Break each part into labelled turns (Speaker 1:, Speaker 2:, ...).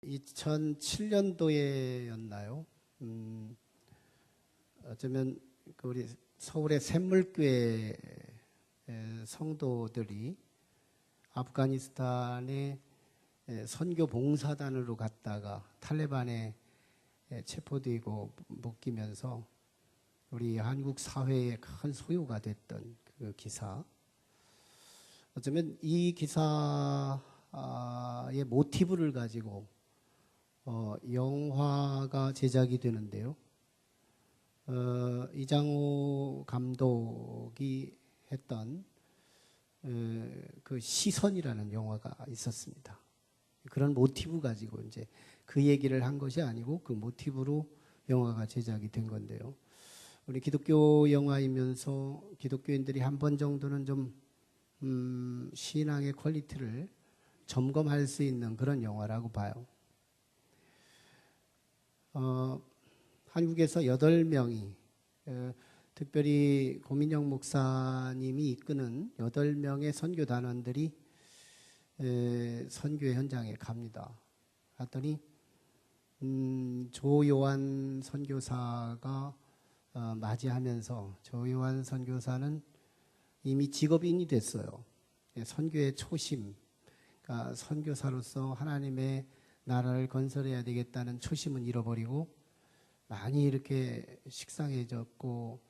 Speaker 1: 2007년도에였나요? 어쩌면 우리 서울의 샘물교회 성도들이 아프가니스탄에 선교 봉사단으로 갔다가 탈레반에 체포되고 묶이면서 우리 한국 사회에 큰 소요가 됐던 그 기사. 어쩌면 이 기사의 모티브를 가지고 영화가 제작이 되는데요. 이장호 감독이 했던 그 시선이라는 영화가 있었습니다. 그런 모티브 가지고 이제 그 얘기를 한 것이 아니고 그 모티브로 영화가 제작이 된 건데요. 우리 기독교 영화이면서 기독교인들이 한 번 정도는 좀 신앙의 퀄리티를 점검할 수 있는 그런 영화라고 봐요. 한국에서 8명이 특별히 고민영 목사님이 이끄는 8명의 선교 단원들이 선교 현장에 갑니다. 갔더니 조요한 선교사가 맞이하면서 조요한 선교사는 이미 직업인이 됐어요. 선교의 초심, 그러니까 선교사로서 하나님의 나라를 건설해야 되겠다는 초심은 잃어버리고 많이 이렇게 식상해졌고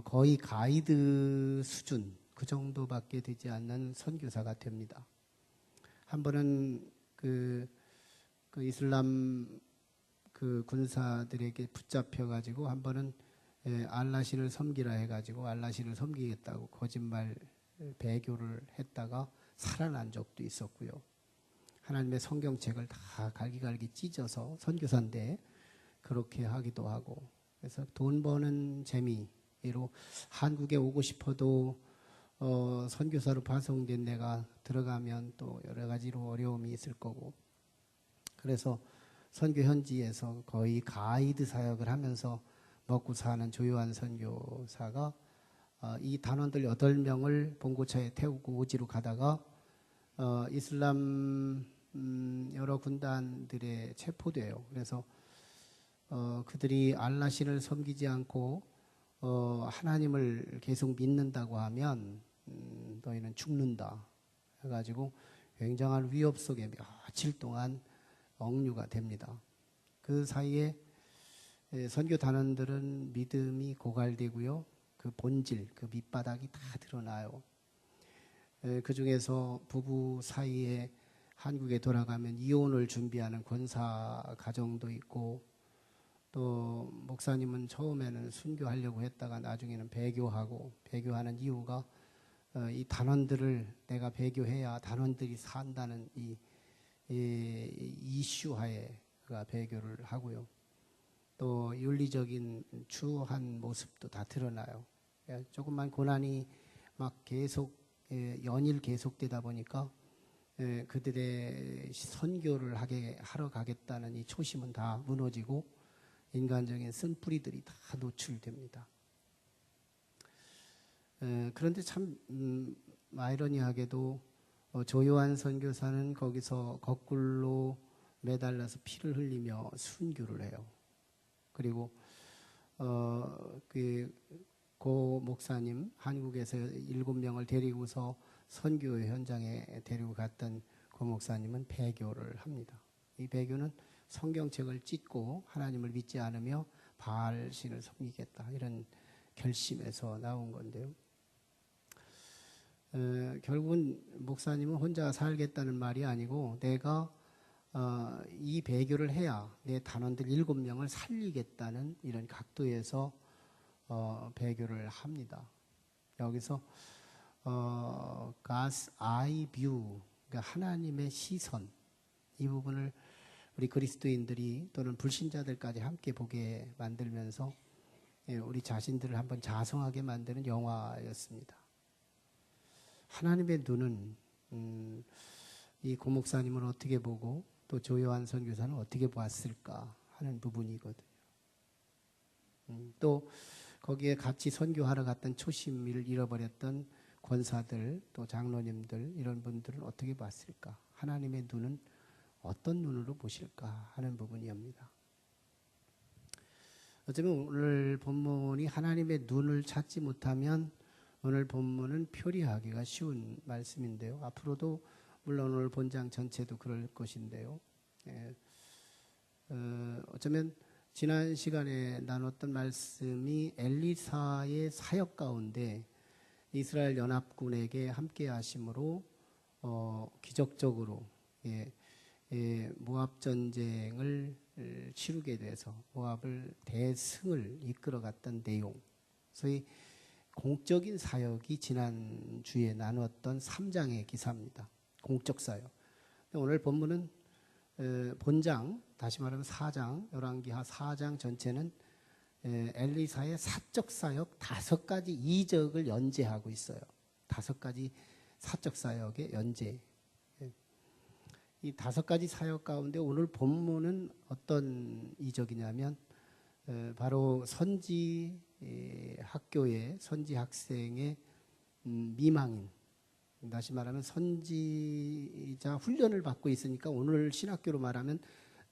Speaker 1: 거의 가이드 수준 그 정도밖에 되지 않는 선교사가 됩니다. 한 번은 그 이슬람 그 군사들에게 붙잡혀가지고 한 번은 알라신을 섬기라 해가지고 알라신을 섬기겠다고 거짓말 배교를 했다가 살아난 적도 있었고요. 하나님의 성경책을 다 갈기갈기 찢어서 선교사인데 그렇게 하기도 하고, 그래서 돈 버는 재미로 한국에 오고 싶어도 선교사로 파송된 내가 들어가면 또 여러 가지로 어려움이 있을 거고, 그래서 선교 현지에서 거의 가이드 사역을 하면서 먹고 사는 조요한 선교사가 이 단원들 8명을 봉고차에 태우고 오지로 가다가 이슬람 여러 군단들에 체포돼요. 그래서 그들이 알라신을 섬기지 않고 하나님을 계속 믿는다고 하면 너희는 죽는다 해가지고 굉장한 위협 속에 며칠 동안 억류가 됩니다. 그 사이에 선교 단원들은 믿음이 고갈되고요. 그 본질, 그 밑바닥이 다 드러나요. 그 중에서 부부 사이에 한국에 돌아가면 이혼을 준비하는 권사 가정도 있고, 또 목사님은 처음에는 순교하려고 했다가 나중에는 배교하고, 배교하는 이유가 이 단원들을 내가 배교해야 단원들이 산다는 이 이슈하에 그가 배교를 하고요. 또 윤리적인 추한 모습도 다 드러나요. 조금만 고난이 막 계속 연일 계속되다 보니까 그들의 선교를 하러 가겠다는 이 초심은 다 무너지고 인간적인 쓴뿌리들이 다 노출됩니다. 그런데 참 아이러니하게도 조요한 선교사는 거기서 거꾸로 매달려서 피를 흘리며 순교를 해요. 그리고 고 목사님, 한국에서 7명을 데리고서 선교 현장에 데리고 갔던 고 목사님은 배교를 합니다. 이 배교는 성경책을 찢고 하나님을 믿지 않으며 바알신을 섬기겠다, 이런 결심에서 나온 건데요. 결국은 목사님은 혼자 살겠다는 말이 아니고 내가 이 배교를 해야 내 단원들 7명을 살리겠다는 이런 각도에서 배교를 합니다. 여기서 God's eye view, 그러니까 하나님의 시선, 이 부분을 우리 그리스도인들이 또는 불신자들까지 함께 보게 만들면서 우리 자신들을 한번 자성하게 만드는 영화였습니다. 하나님의 눈은 이 고 목사님을 어떻게 보고 또 조요한 선교사는 어떻게 보았을까 하는 부분이거든요. 또 거기에 같이 선교하러 갔던 초심을 잃어버렸던 권사들 또 장로님들 이런 분들은 어떻게 봤을까? 하나님의 눈은 어떤 눈으로 보실까 하는 부분이옵니다. 어쩌면 오늘 본문이 하나님의 눈을 찾지 못하면 오늘 본문은 표리하기가 쉬운 말씀인데요. 앞으로도 물론 오늘 본장 전체도 그럴 것인데요. 어쩌면 지난 시간에 나눴던 말씀이 엘리사의 사역 가운데 이스라엘 연합군에게 함께 하심으로 기적적으로 모압 전쟁을 치르게 돼서 모압을 대승을 이끌어갔던 내용, 소위 공적인 사역이 지난 주에 나누었던 3장의 기사입니다. 공적 사역. 오늘 본문은 본장, 다시 말하면 4장, 열왕기하 4장 전체는 엘리사의 사적 사역 5가지 이적을 연재하고 있어요. 5가지 사적 사역의 연재. 이 5가지 사역 가운데 오늘 본문은 어떤 이적이냐면 바로 선지 학교의 선지 학생의 미망인, 다시 말하면 선지자 훈련을 받고 있으니까 오늘 신학교로 말하면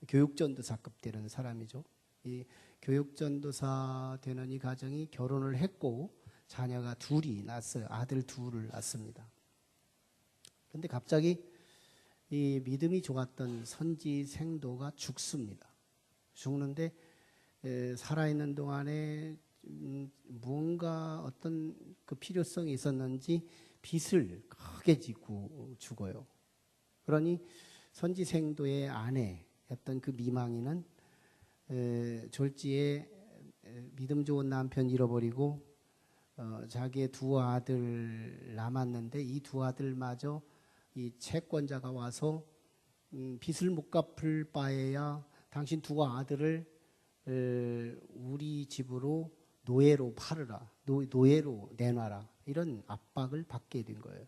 Speaker 1: 교육전도사급 되는 사람이죠. 이 교육전도사 되는 이 가정이 결혼을 했고 자녀가 둘이 낳았어요. 아들 둘을 낳습니다. 그런데 갑자기 이 믿음이 좋았던 선지 생도가 죽습니다. 죽는데 살아있는 동안에 무언가 어떤 그 필요성이 있었는지 빚을 크게 지고 죽어요. 그러니 선지 생도의 아내였던 그 미망이는 졸지에 믿음 좋은 남편 잃어버리고 자기의 2 아들 남았는데 이 2 아들마저 이 채권자가 와서 빚을 못 갚을 바에야 당신 2 아들을 우리 집으로 노예로 팔으라, 노예로 내놔라, 이런 압박을 받게 된 거예요.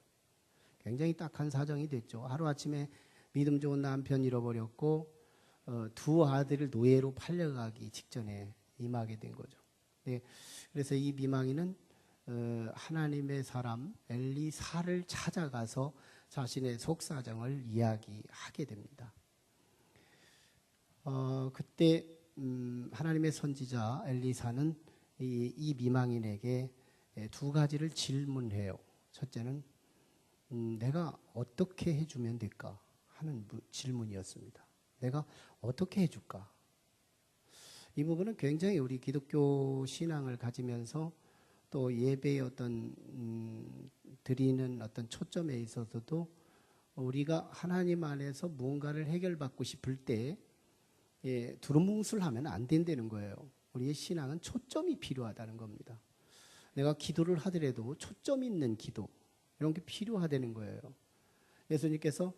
Speaker 1: 굉장히 딱한 사정이 됐죠. 하루아침에 믿음 좋은 남편 잃어버렸고 2 아들을 노예로 팔려가기 직전에 임하게 된 거죠. 네, 그래서 이 미망이는 하나님의 사람 엘리사를 찾아가서 자신의 속사정을 이야기하게 됩니다. 그때 하나님의 선지자 엘리사는 이 미망인에게 2 가지를 질문해요. 첫째는 내가 어떻게 해주면 될까 하는 질문이었습니다. 내가 어떻게 해줄까? 이 부분은 굉장히 우리 기독교 신앙을 가지면서 또 예배의 어떤 드리는 어떤 초점에 있어서도 우리가 하나님 안에서 무언가를 해결받고 싶을 때 두루뭉술하면 안 된다는 거예요. 우리의 신앙은 초점이 필요하다는 겁니다. 내가 기도를 하더라도 초점 있는 기도, 이런 게 필요하다는 거예요. 예수님께서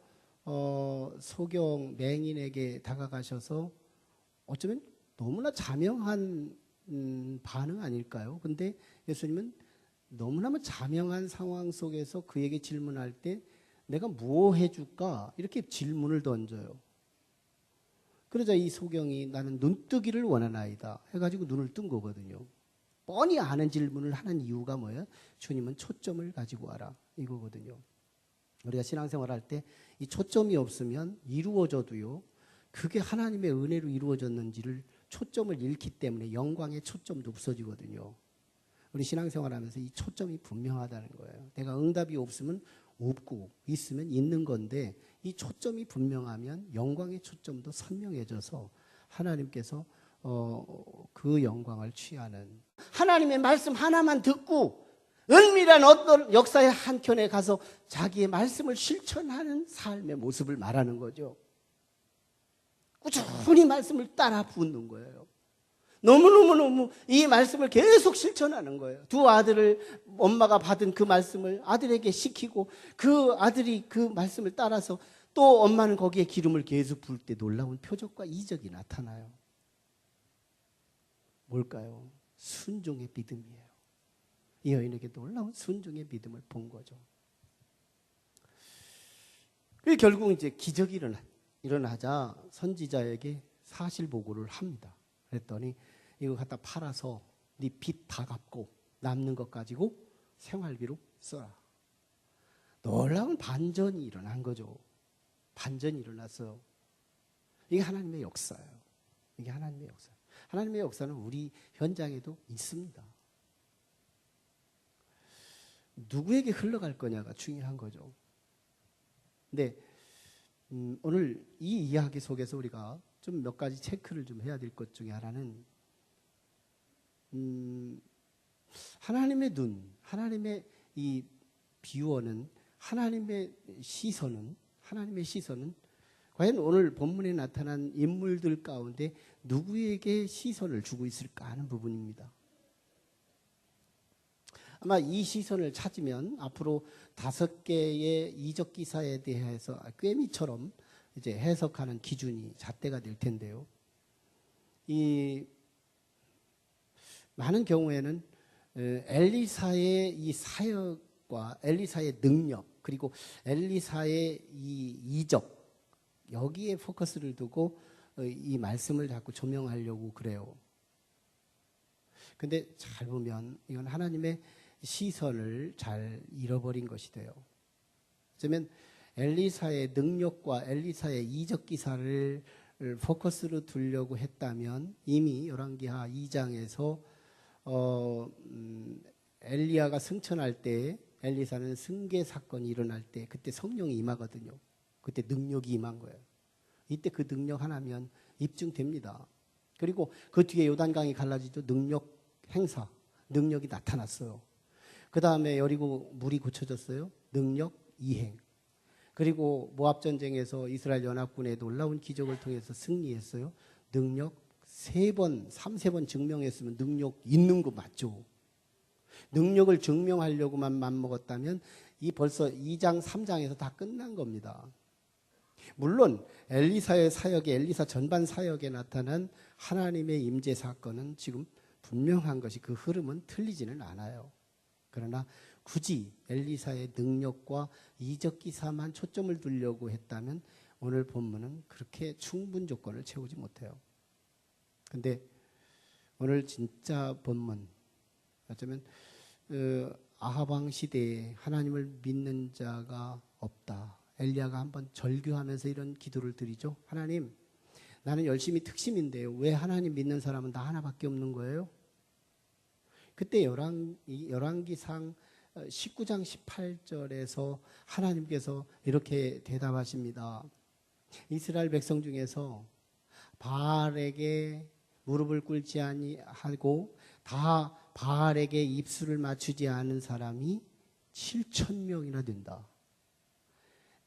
Speaker 1: 소경 맹인에게 다가가셔서 어쩌면 너무나 자명한 반응 아닐까요? 근데 예수님은 너무나 자명한 상황 속에서 그에게 질문할 때 내가 뭐 해줄까? 이렇게 질문을 던져요. 그러자 이 소경이 나는 눈뜨기를 원하나이다 해가지고 눈을 뜬 거거든요. 뻔히 아는 질문을 하는 이유가 뭐예요? 주님은 초점을 가지고 와라, 이거거든요. 우리가 신앙생활 할 때 이 초점이 없으면 이루어져도요, 그게 하나님의 은혜로 이루어졌는지를 초점을 잃기 때문에 영광의 초점도 없어지거든요. 우리 신앙생활 하면서 이 초점이 분명하다는 거예요. 내가 응답이 없으면 없고 있으면 있는 건데 이 초점이 분명하면 영광의 초점도 선명해져서 하나님께서 그 영광을 취하는, 하나님의 말씀 하나만 듣고 은밀한 어떤 역사의 한켠에 가서 자기의 말씀을 실천하는 삶의 모습을 말하는 거죠. 꾸준히 말씀을 따라 붙는 거예요. 너무너무 이 말씀을 계속 실천하는 거예요. 2 아들을 엄마가 받은 그 말씀을 아들에게 시키고 그 아들이 그 말씀을 따라서 또 엄마는 거기에 기름을 계속 부을 때 놀라운 표적과 이적이 나타나요. 뭘까요? 순종의 믿음이에요. 이 여인에게 놀라운 순종의 믿음을 본 거죠. 결국 이제 기적이 일어나자 선지자에게 사실 보고를 합니다. 그랬더니 이거 갖다 팔아서 네 빚 다 갚고 남는 것 가지고 생활비로 써라. 놀라운 반전이 일어난 거죠. 반전이 일어났어요. 이게 하나님의 역사예요. 이게 하나님의 역사. 하나님의 역사는 우리 현장에도 있습니다. 누구에게 흘러갈 거냐가 중요한 거죠. 근데 오늘 이 이야기 속에서 우리가 좀 몇 가지 체크를 좀 해야 될 것 중에 하나는 하나님의 눈, 하나님의 이 비유어는 하나님의 시선은 과연 오늘 본문에 나타난 인물들 가운데 누구에게 시선을 주고 있을까 하는 부분입니다. 아마 이 시선을 찾으면 앞으로 5개의 이적 기사에 대해서 꿰미처럼 이제 해석하는 기준이 잣대가 될 텐데요. 이 많은 경우에는 엘리사의 이 사역과 엘리사의 능력 그리고 엘리사의 이 이적 여기에 포커스를 두고 이 말씀을 자꾸 조명하려고 그래요. 근데 잘 보면 이건 하나님의 시선을 잘 잃어버린 것이 돼요. 어쩌면 엘리사의 능력과 엘리사의 이적 기사를 포커스로 두려고 했다면 이미 열왕기하 2장에서 엘리야가 승천할 때 엘리사는 승계 사건이 일어날 때 그때 성령이 임하거든요. 그때 능력이 임한 거예요. 이때 그 능력 하나면 입증됩니다. 그리고 그 뒤에 요단강이 갈라지죠. 능력 행사, 능력이 나타났어요. 그 다음에 여리고 물이 고쳐졌어요. 능력 이행. 그리고 모압 전쟁에서 이스라엘 연합군의 놀라운 기적을 통해서 승리했어요. 능력 3번, 3번 증명했으면 능력 있는 거 맞죠. 능력을 증명하려고만 맘먹었다면 이 벌써 2장, 3장에서 다 끝난 겁니다. 물론 엘리사의 사역에 엘리사 전반 사역에 나타난 하나님의 임재 사건은 지금 분명한 것이 그 흐름은 틀리지는 않아요. 그러나 굳이 엘리사의 능력과 이적 기사만 초점을 두려고 했다면 오늘 본문은 그렇게 충분 조건을 채우지 못해요. 근데 오늘 진짜 본문 어쩌면 아합 왕 시대에 하나님을 믿는 자가 없다. 엘리야가 한번 절규하면서 이런 기도를 드리죠. 하나님, 나는 열심히 특심인데요. 왜 하나님 믿는 사람은 나 하나밖에 없는 거예요? 그때 열왕기상 19장 18절에서 하나님께서 이렇게 대답하십니다. 이스라엘 백성 중에서 바알에게 무릎을 꿇지 아니하고 다 바알에게 입술을 맞추지 않은 사람이 7,000명이나 된다.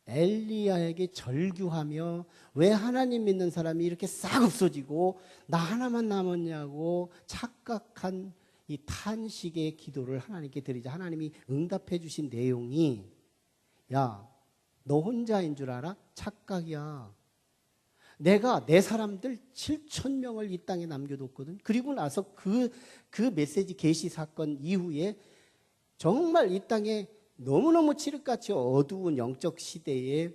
Speaker 1: 엘리야에게 절규하며 왜 하나님 믿는 사람이 이렇게 싹 없어지고 나 하나만 남았냐고 착각한 이 탄식의 기도를 하나님께 드리자. 하나님이 응답해 주신 내용이 야, 너 혼자인 줄 알아? 착각이야. 내가 내 사람들 7,000명을 이 땅에 남겨뒀거든. 그리고 나서 그 메시지 계시 사건 이후에 정말 이 땅에 너무너무 칠흑같이 어두운 영적 시대에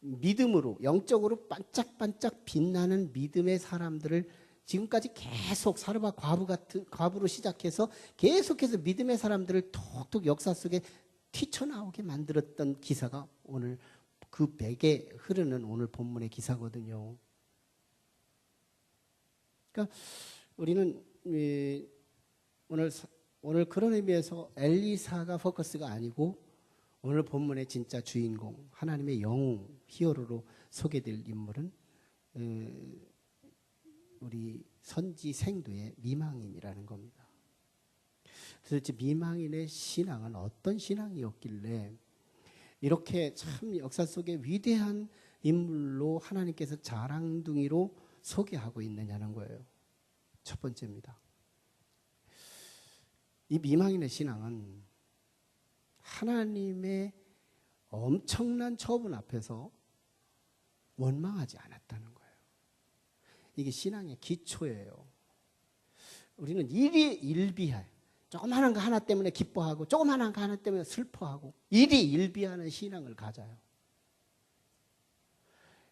Speaker 1: 믿음으로 영적으로 반짝반짝 빛나는 믿음의 사람들을 지금까지 계속 사르밧 과부로 시작해서 계속해서 믿음의 사람들을 톡톡 역사 속에 튀쳐나오게 만들었던 기사가 오늘 그 백에 흐르는 오늘 본문의 기사거든요. 그러니까 우리는 오늘 그런 의미에서 엘리사가 포커스가 아니고 오늘 본문의 진짜 주인공 하나님의 영웅 히어로로 소개될 인물은 우리 선지 생도의 미망인이라는 겁니다. 도대체 미망인의 신앙은 어떤 신앙이었길래 이렇게 참 역사 속에 위대한 인물로 하나님께서 자랑둥이로 소개하고 있느냐는 거예요. 첫 번째입니다. 이 미망인의 신앙은 하나님의 엄청난 처분 앞에서 원망하지 않았다는 거예요. 이게 신앙의 기초예요. 우리는 일비해. 조그마한 거 하나 때문에 기뻐하고 조그마한 거 하나 때문에 슬퍼하고 일비하는 신앙을 가져요.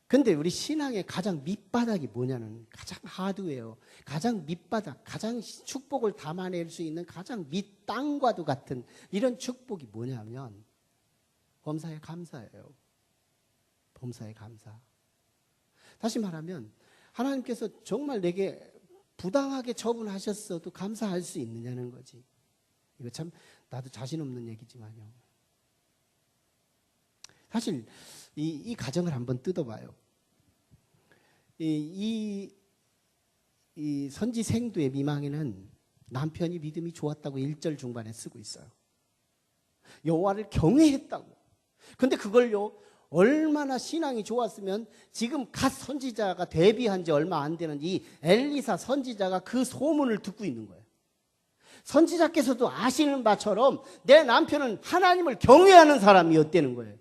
Speaker 1: 근데 우리 신앙의 가장 밑바닥이 뭐냐는 가장 하드웨어, 가장 밑바닥, 가장 축복을 담아낼 수 있는 가장 밑땅과도 같은 이런 축복이 다시 말하면 하나님께서 정말 내게 부당하게 처분하셨어도 감사할 수 있느냐는 거지. 이거 참 나도 자신 없는 얘기지만요. 사실 이 가정을 한번 뜯어봐요. 이 선지생도의 미망에는 남편이 믿음이 좋았다고 1절 중반에 쓰고 있어요. 여호와를 경외했다고. 근데 그걸요, 얼마나 신앙이 좋았으면 지금 갓 선지자가 데뷔한 지 얼마 안 되는 이 엘리사 선지자가 그 소문을 듣고 있는 거예요. 선지자께서도 아시는 바처럼 내 남편은 하나님을 경외하는 사람이었다는 거예요.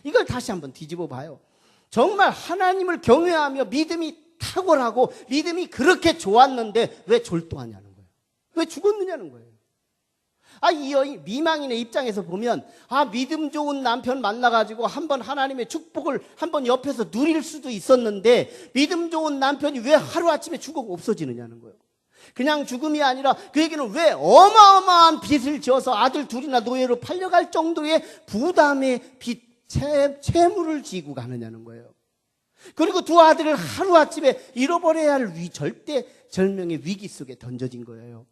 Speaker 1: 이걸 다시 한번 뒤집어 봐요. 정말 하나님을 경외하며 믿음이 탁월하고 믿음이 그렇게 좋았는데 왜 졸도하냐는 거예요. 왜 죽었느냐는 거예요. 이 여인 미망인의 입장에서 보면 믿음 좋은 남편 만나가지고 한번 하나님의 축복을 한번 옆에서 누릴 수도 있었는데 믿음 좋은 남편이 왜 하루아침에 죽어 없어지느냐는 거예요. 그냥 죽음이 아니라 그에게는 왜 어마어마한 빚을 지어서 아들 둘이나 노예로 팔려갈 정도의 부담의 빚 채무를 지고 가느냐는 거예요. 그리고 두 아들을 하루아침에 잃어버려야 할 절대절명의 위기 속에 던져진 거예요.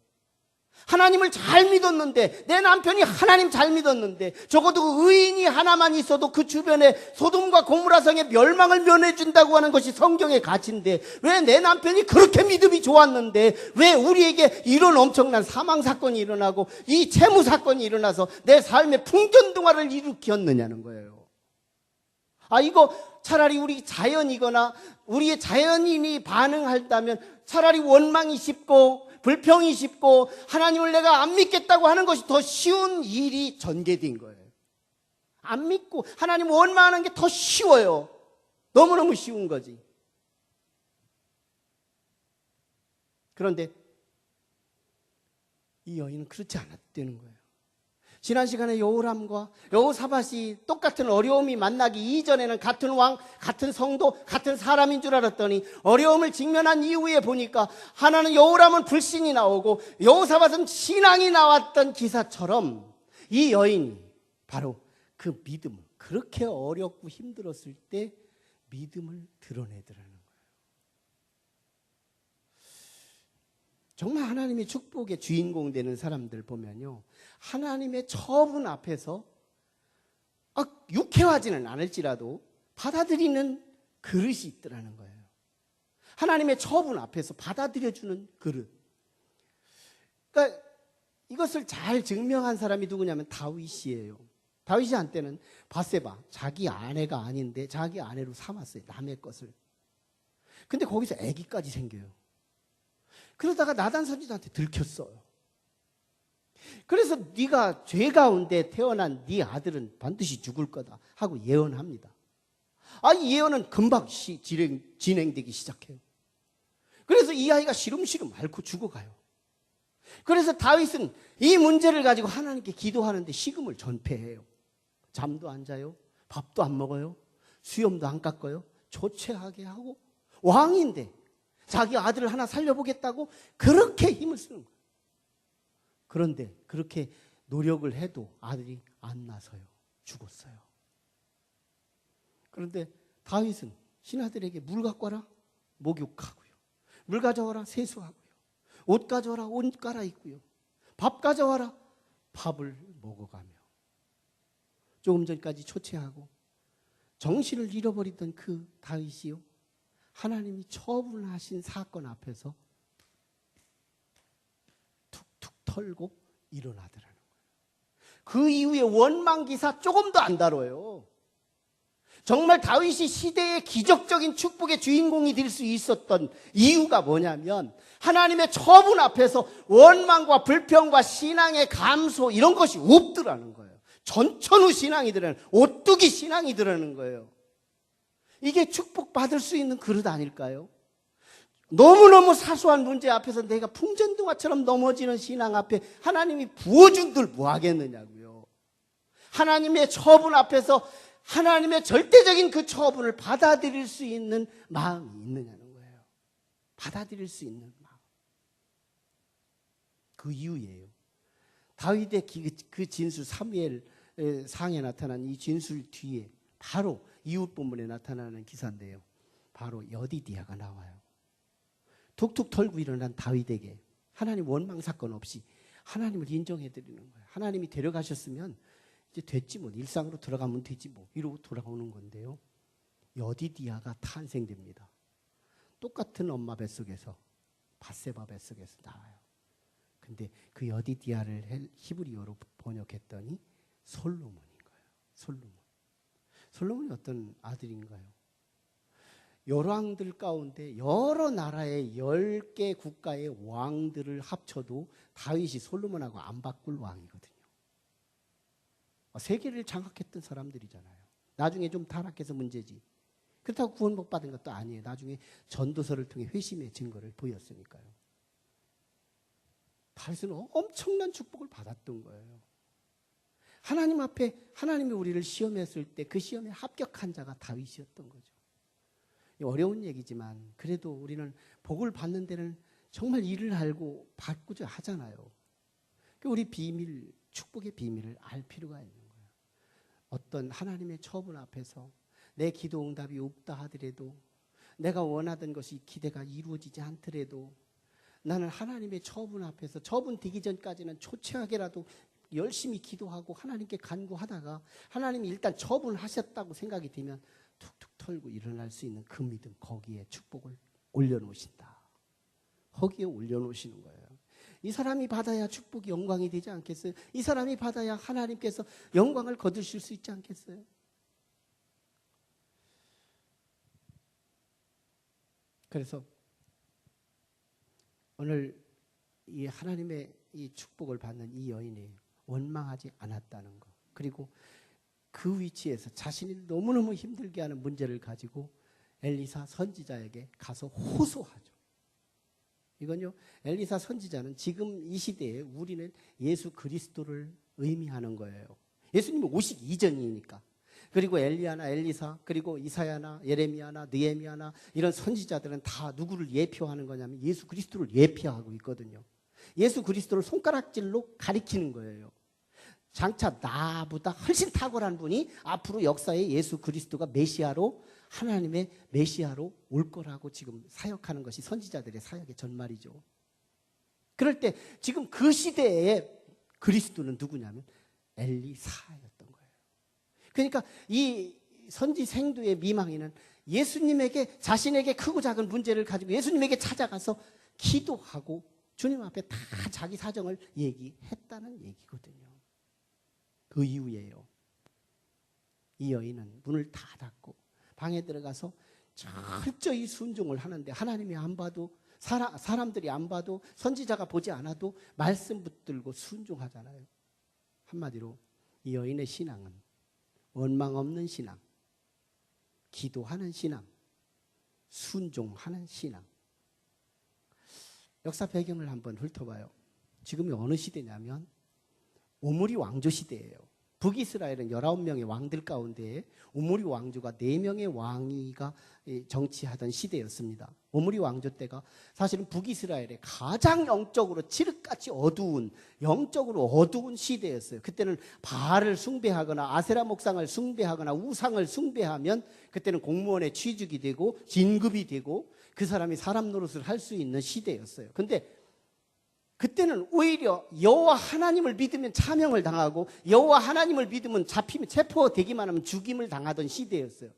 Speaker 1: 하나님을 잘 믿었는데, 내 남편이 하나님 잘 믿었는데, 적어도 의인이 하나만 있어도 그 주변에 소돔과 고모라 성의 멸망을 면해준다고 하는 것이 성경의 가치인데, 왜 내 남편이 그렇게 믿음이 좋았는데 왜 우리에게 이런 엄청난 사망사건이 일어나고 이 채무사건이 일어나서 내 삶의 풍전등화를 일으켰느냐는 거예요. 이거 차라리 우리 자연이거나 우리의 자연인이 반응한다면 차라리 원망이 쉽고 불평이 쉽고 하나님을 내가 안 믿겠다고 하는 것이 더 쉬운 일이 전개된 거예요. 안 믿고 하나님 원망하는 게 더 쉬워요. 너무너무 쉬운 거지. 그런데 이 여인은 그렇지 않았다는 거예요. 지난 시간에 여호람과 여호사밧이 똑같은 어려움이 만나기 이전에는 같은 왕, 같은 성도, 같은 사람인 줄 알았더니 어려움을 직면한 이후에 보니까 하나는 여호람은 불신이 나오고 여호사밧은 신앙이 나왔던 기사처럼 이 여인이 바로 그 믿음을, 그렇게 어렵고 힘들었을 때 믿음을 드러내더라는 거예요. 정말 하나님의 축복의 주인공 되는 사람들 보면요, 하나님의 처분 앞에서 유쾌하지는 않을지라도 받아들이는 그릇이 있더라는 거예요. 하나님의 처분 앞에서 받아들여주는 그릇. 그러니까 이것을 잘 증명한 사람이 누구냐면 다윗이에요. 다윗이 한때는 밧세바, 자기 아내가 아닌데 자기 아내로 삼았어요. 남의 것을. 근데 거기서 아기까지 생겨요. 그러다가 나단 선지자한테 들켰어요. 그래서 네가 죄 가운데 태어난 네 아들은 반드시 죽을 거다 하고 예언합니다. 이 예언은 금방 진행되기 시작해요. 그래서 이 아이가 시름시름 앓고 죽어가요. 그래서 다윗은 이 문제를 가지고 하나님께 기도하는데 식음을 전폐해요. 잠도 안 자요. 밥도 안 먹어요. 수염도 안 깎아요. 조체하게 하고 왕인데 자기 아들을 하나 살려보겠다고 그렇게 힘을 쓰는 거예요. 그런데 그렇게 노력을 해도 아들이 안 나서요. 죽었어요. 그런데 다윗은 신하들에게 물 갖고 와라, 목욕하고요. 물 가져와라, 세수하고요. 옷 가져와라, 옷 갈아입고요. 밥 가져와라, 밥을 먹어가며 조금 전까지 초췌하고 정신을 잃어버리던 그 다윗이요, 하나님이 처분하신 사건 앞에서 툭툭 털고 일어나더라는 거예요. 그 이후에 원망기사 조금도 안 다뤄요. 정말 다윗이 시대의 기적적인 축복의 주인공이 될 수 있었던 이유가 뭐냐면 하나님의 처분 앞에서 원망과 불평과 신앙의 감소 이런 것이 없더라는 거예요. 전천후 신앙이더라는, 오뚜기 신앙이더라는 거예요. 이게 축복받을 수 있는 그릇 아닐까요? 너무너무 사소한 문제 앞에서 내가 풍전등화처럼 넘어지는 신앙 앞에 하나님이 부어준들 뭐 하겠느냐고요. 하나님의 처분 앞에서 하나님의 절대적인 그 처분을 받아들일 수 있는 마음이 있느냐는 거예요. 받아들일 수 있는 마음. 그 이유예요. 다윗의 그 진술, 사무엘 상에 나타난 이 진술 뒤에 바로 이웃 본문에 나타나는 기사인데요. 바로 여디디아가 나와요. 툭툭 털고 일어난 다윗에게 하나님 원망 사건 없이 하나님을 인정해 드리는 거예요. 하나님이 데려가셨으면 이제 됐지 뭐, 일상으로 들어가면 되지 뭐, 이러고 돌아오는 건데요. 여디디아가 탄생됩니다. 똑같은 엄마 뱃속에서, 밧세바 뱃속에서 나와요. 근데 그 여디디아를 히브리어로 번역했더니 솔로몬인 거예요. 솔로몬. 솔로몬이 어떤 아들인가요? 열왕들 가운데 여러 나라의 10개 국가의 왕들을 합쳐도 다윗이 솔로몬하고 안 바꿀 왕이거든요. 세계를 장악했던 사람들이잖아요. 나중에 좀 타락해서 문제지. 그렇다고 구원 못 받은 것도 아니에요. 나중에 전도서를 통해 회심의 증거를 보였으니까요. 다윗은 엄청난 축복을 받았던 거예요. 하나님 앞에 하나님이 우리를 시험했을 때 그 시험에 합격한 자가 다윗이었던 거죠. 어려운 얘기지만 그래도 우리는 복을 받는 데는 정말 일을 알고 받고자 하잖아요. 우리 비밀, 축복의 비밀을 알 필요가 있는 거예요. 어떤 하나님의 처분 앞에서 내 기도 응답이 없다 하더라도, 내가 원하던 것이 기대가 이루어지지 않더라도, 나는 하나님의 처분 앞에서 처분 되기 전까지는 초췌하게라도 열심히 기도하고 하나님께 간구하다가 하나님이 일단 처분하셨다고 생각이 되면 툭툭 털고 일어날 수 있는 그 믿음, 거기에 축복을 올려놓으신다. 거기에 올려놓으시는 거예요. 이 사람이 받아야 축복이 영광이 되지 않겠어요? 이 사람이 받아야 하나님께서 영광을 거두실 수 있지 않겠어요? 그래서 오늘 이 하나님의 이 축복을 받는 이 여인이 원망하지 않았다는 것, 그리고 그 위치에서 자신이 너무너무 힘들게 하는 문제를 가지고 엘리사 선지자에게 가서 호소하죠. 이건요, 엘리사 선지자는 지금 이 시대에 우리는 예수 그리스도를 의미하는 거예요. 예수님이 오시기 이전이니까. 그리고 엘리야나 엘리사, 그리고 이사야나 예레미야나 느헤미야나 이런 선지자들은 다 누구를 예표하는 거냐면 예수 그리스도를 예표하고 있거든요. 예수 그리스도를 손가락질로 가리키는 거예요. 장차 나보다 훨씬 탁월한 분이 앞으로 역사에 예수 그리스도가 메시아로, 하나님의 메시아로 올 거라고 지금 사역하는 것이 선지자들의 사역의 전말이죠. 그럴 때 지금 그 시대에 그리스도는 누구냐면 엘리사였던 거예요. 그러니까 이 선지 생도의 미망인은 예수님에게, 자신에게 크고 작은 문제를 가지고 예수님에게 찾아가서 기도하고 주님 앞에 다 자기 사정을 얘기했다는 얘기거든요. 그 이후에요, 이 여인은 문을 다 닫고 방에 들어가서 철저히 순종을 하는데, 하나님이 안 봐도, 사람들이 안 봐도, 선지자가 보지 않아도 말씀 붙들고 순종하잖아요. 한마디로 이 여인의 신앙은 원망 없는 신앙, 기도하는 신앙, 순종하는 신앙. 역사 배경을 한번 훑어봐요. 지금이 어느 시대냐면 오므리 왕조 시대예요. 북이스라엘은 19명의 왕들 가운데 오므리 왕조가 4명의 왕이가 정치하던 시대였습니다. 오므리 왕조 때가 사실은 북이스라엘의 가장 영적으로 칠흑같이 어두운, 영적으로 어두운 시대였어요. 그때는 바알을 숭배하거나 아세라 목상을 숭배하거나 우상을 숭배하면 그때는 공무원의 취직이 되고 진급이 되고 그 사람이 사람 노릇을 할 수 있는 시대였어요. 근데 그때는 오히려 여호와 하나님을 믿으면 차명을 당하고 여호와 하나님을 믿으면 잡히면, 체포되기만 하면 죽임을 당하던 시대였어요.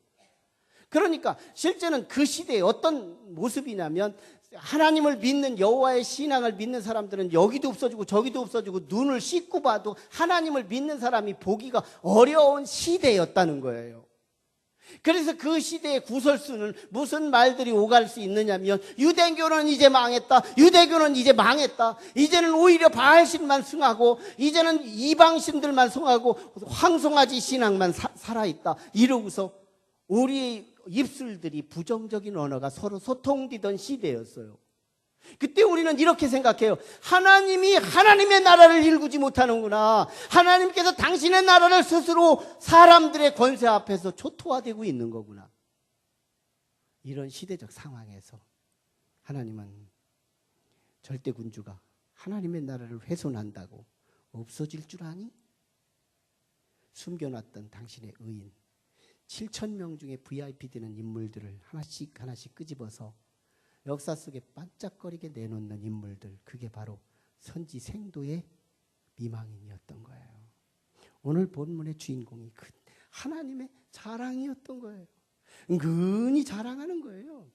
Speaker 1: 그러니까 실제는 그 시대에 어떤 모습이냐면, 하나님을 믿는, 여호와의 신앙을 믿는 사람들은 여기도 없어지고 저기도 없어지고 눈을 씻고 봐도 하나님을 믿는 사람이 보기가 어려운 시대였다는 거예요. 그래서 그 시대의 구설수는 무슨 말들이 오갈 수 있느냐면, 유대교는 이제 망했다, 유대교는 이제 망했다, 이제는 오히려 바알신만 숭하고 이제는 이방신들만 숭하고 황송아지 신앙만 살아있다, 이러고서 우리의 입술들이 부정적인 언어가 서로 소통되던 시대였어요. 그때 우리는 이렇게 생각해요. 하나님이 하나님의 나라를 일구지 못하는구나. 하나님께서 당신의 나라를 스스로 사람들의 권세 앞에서 초토화되고 있는 거구나. 이런 시대적 상황에서 하나님은 절대 군주가 하나님의 나라를 훼손한다고 없어질 줄 아니? 숨겨놨던 당신의 의인, 7천 명 중에 VIP 되는 인물들을 하나씩 하나씩 끄집어서 역사 속에 반짝거리게 내놓는 인물들, 그게 바로 선지 생도의 미망인이었던 거예요. 오늘 본문의 주인공이 그 하나님의 자랑이었던 거예요. 은근히 자랑하는 거예요.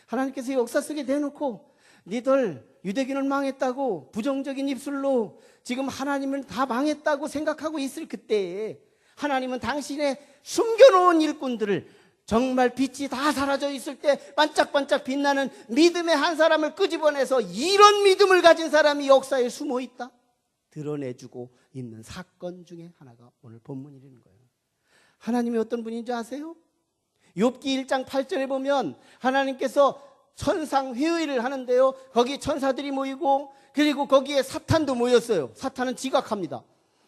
Speaker 1: 하나님께서 역사 속에 내놓고 니들 유대인은 망했다고 부정적인 입술로 지금 하나님은 다 망했다고 생각하고 있을 그때에 하나님은 당신의 숨겨놓은 일꾼들을 정말 빛이 다 사라져 있을 때 반짝반짝 빛나는 믿음의 한 사람을 끄집어내서 이런 믿음을 가진 사람이 역사에 숨어 있다 드러내주고 있는 사건 중에 하나가 오늘 본문이라는 거예요. 하나님이 어떤 분인지 아세요? 욥기 1장 8절에 보면 하나님께서 천상회의를 하는데요, 거기 천사들이 모이고 그리고 거기에 사탄도 모였어요. 사탄은 지각합니다.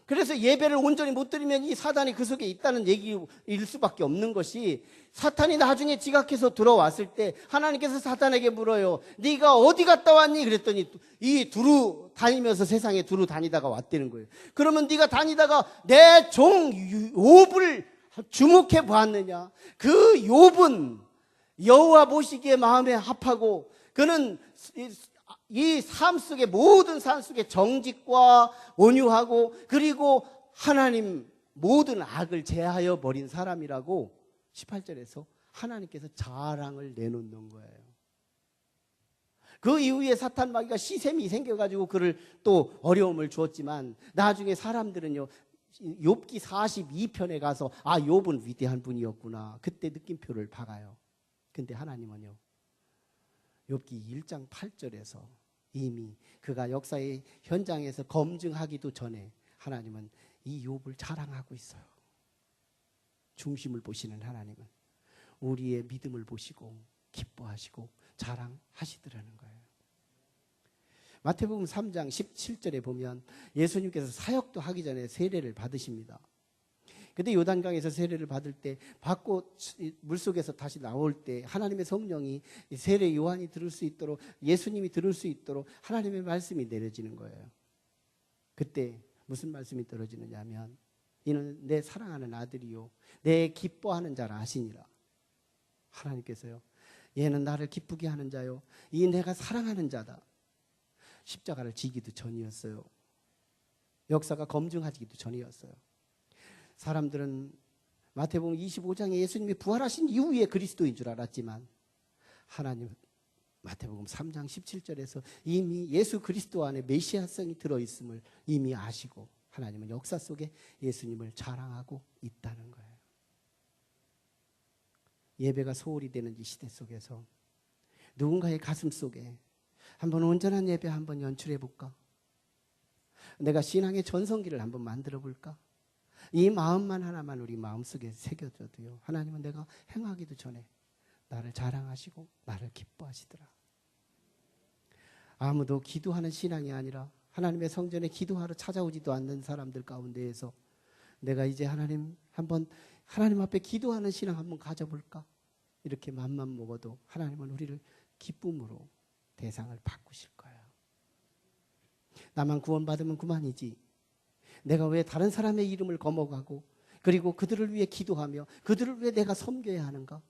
Speaker 1: 그래서 예배를 온전히 못 드리면 이 사단이 그 속에 있다는 얘기일 수밖에 없는 것이, 사탄이 나중에 지각해서 들어왔을 때 하나님께서 사탄에게 물어요. 네가 어디 갔다 왔니? 그랬더니 이 두루 다니면서 세상에 두루 다니다가 왔다는 거예요. 그러면 네가 다니다가 내 종 욥을 주목해 보았느냐? 그 욥은 여호와 보시기에 마음에 합하고 그는 이 삶 속에 모든 삶 속에 정직과 온유하고 그리고 하나님 모든 악을 제하여 버린 사람이라고 18절에서 하나님께서 자랑을 내놓는 거예요. 그 이후에 사탄 마귀가 시샘이 생겨가지고 그를 또 어려움을 주었지만 나중에 사람들은요, 욥기 42편에 가서 아, 욥은 위대한 분이었구나, 그때 느낌표를 박아요. 근데 하나님은요, 욥기 1장 8절에서 이미 그가 역사의 현장에서 검증하기도 전에 하나님은 이 욥을 자랑하고 있어요. 중심을 보시는 하나님은 우리의 믿음을 보시고 기뻐하시고 자랑하시더라는 거예요. 마태복음 3장 17절에 보면 예수님께서 사역도 하기 전에 세례를 받으십니다. 근데 요단강에서 세례를 받을 때, 받고 물속에서 다시 나올 때 하나님의 성령이 세례 요한이 들을 수 있도록, 예수님이 들을 수 있도록 하나님의 말씀이 내려지는 거예요. 그때 무슨 말씀이 떨어지느냐 하면 이는 내 사랑하는 아들이요 내 기뻐하는 자라 하시니라. 하나님께서요, 얘는 나를 기쁘게 하는 자요, 이 내가 사랑하는 자다. 십자가를 지기도 전이었어요. 역사가 검증하기도 전이었어요. 사람들은 마태복음 25장에 예수님이 부활하신 이후에 그리스도인 줄 알았지만 하나님은 마태복음 3장 17절에서 이미 예수 그리스도 안에 메시아성이 들어있음을 이미 아시고 하나님은 역사 속에 예수님을 자랑하고 있다는 거예요. 예배가 소홀히 되는 이 시대 속에서 누군가의 가슴 속에 한번 온전한 예배 한번 연출해 볼까? 내가 신앙의 전성기를 한번 만들어 볼까? 이 마음만 하나만 우리 마음속에 새겨져도요, 하나님은 내가 행하기도 전에 나를 자랑하시고 나를 기뻐하시더라. 아무도 기도하는 신앙이 아니라 하나님의 성전에 기도하러 찾아오지도 않는 사람들 가운데에서 내가 이제 하나님 앞에 기도하는 신앙 한번 가져볼까? 이렇게 맘만 먹어도 하나님은 우리를 기쁨으로 대상을 바꾸실 거예요. 나만 구원받으면 그만이지, 내가 왜 다른 사람의 이름을 거머가고 그리고 그들을 위해 기도하며 그들을 위해 내가 섬겨야 하는가?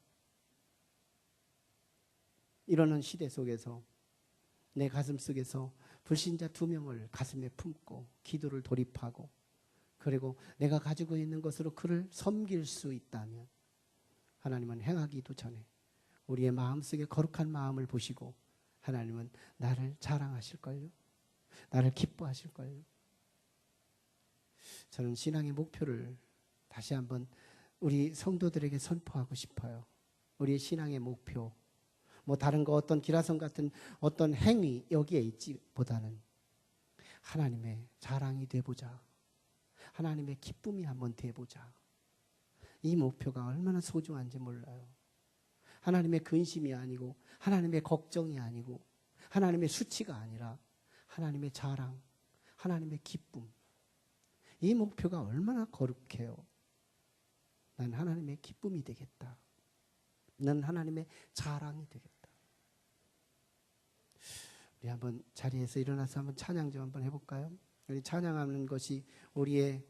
Speaker 1: 이러는 시대 속에서 내 가슴 속에서 불신자 2명을 가슴에 품고 기도를 돌입하고 그리고 내가 가지고 있는 것으로 그를 섬길 수 있다면 하나님은 행하기도 전에 우리의 마음속에 거룩한 마음을 보시고 하나님은 나를 자랑하실걸요, 나를 기뻐하실걸요. 저는 신앙의 목표를 다시 한번 우리 성도들에게 선포하고 싶어요. 우리의 신앙의 목표, 뭐 다른 거 어떤 기라성 같은 어떤 행위 여기에 있지보다는 하나님의 자랑이 돼보자, 하나님의 기쁨이 한번 돼보자. 이 목표가 얼마나 소중한지 몰라요. 하나님의 근심이 아니고 하나님의 걱정이 아니고 하나님의 수치가 아니라 하나님의 자랑, 하나님의 기쁨. 이 목표가 얼마나 거룩해요. 난 하나님의 기쁨이 되겠다. 난 하나님의 자랑이 되겠다. 우리 한번 자리에서 일어나서 한번 찬양 좀 한번 해볼까요? 우리 찬양하는 것이 우리의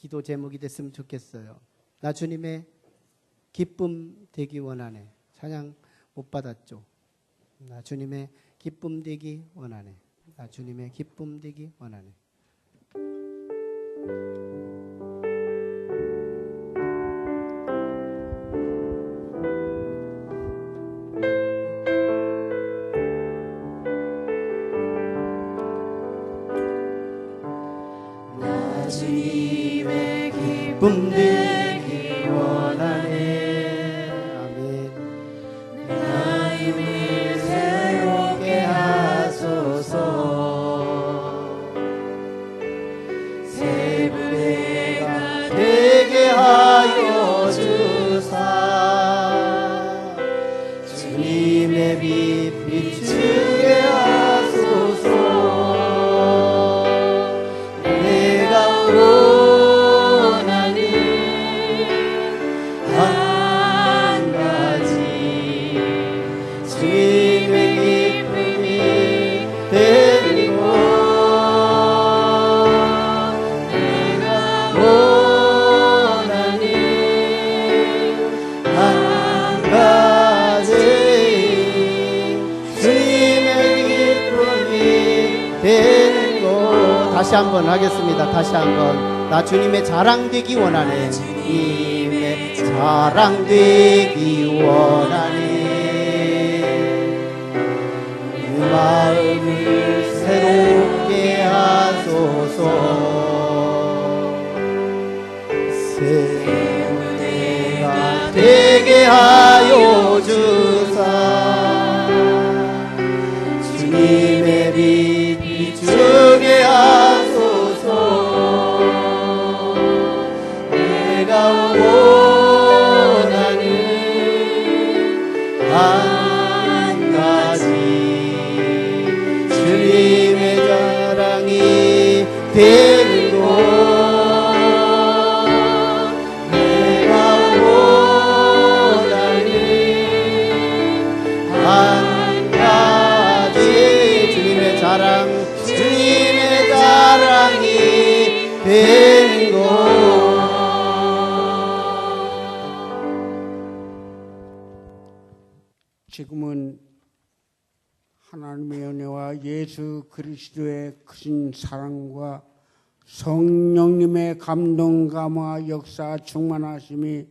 Speaker 1: 기도 제목이 됐으면 좋겠어요. 나 주님의 기쁨 되기 원하네. 찬양 못 받았죠. 나 주님의 기쁨 되기 원하네. 나 주님의 기쁨 되기 원하네.
Speaker 2: 나 주님의 기쁨 되기 원하네.
Speaker 1: 아멘.
Speaker 2: 나 힘을 새롭게 하소서. 새 부대가 되게 하여 주사. 주님의 빛 비추게 하소서. 내가 원하는 한 가지 주님의 기쁨이 되는 것. 내가 원하는 한 가지 주님의 기쁨이
Speaker 1: 되는 것. 다시 한번 하겠습니다. 다시 한번. 나 주님의 자랑 되기 원하네. 주님의 자랑 되기 원하네. 그 마음을 새롭게 하소서. 새 무대가 되게 하여 주사. 주님의 빛 비추게 하소서. 내가 원하는 한 가지 주님의 자랑이 되는 것. 내가 원하는 한 가지 주님의 자랑, 주님의 자랑이 되는 것.
Speaker 3: 지금은 하나님의 은혜와 예수 그리스도의 크신 사랑과 성령님의 감동 감화 역사 충만하심이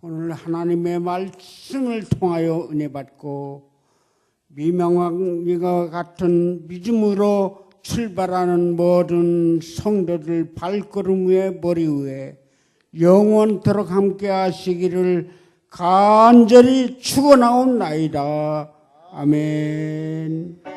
Speaker 3: 오늘 하나님의 말씀을 통하여 은혜 받고 미명왕과 같은 믿음으로 출발하는 모든 성도들 발걸음 위에 머리 위에 영원토록 함께 하시기를 간절히 축원하옵나이다. 아멘.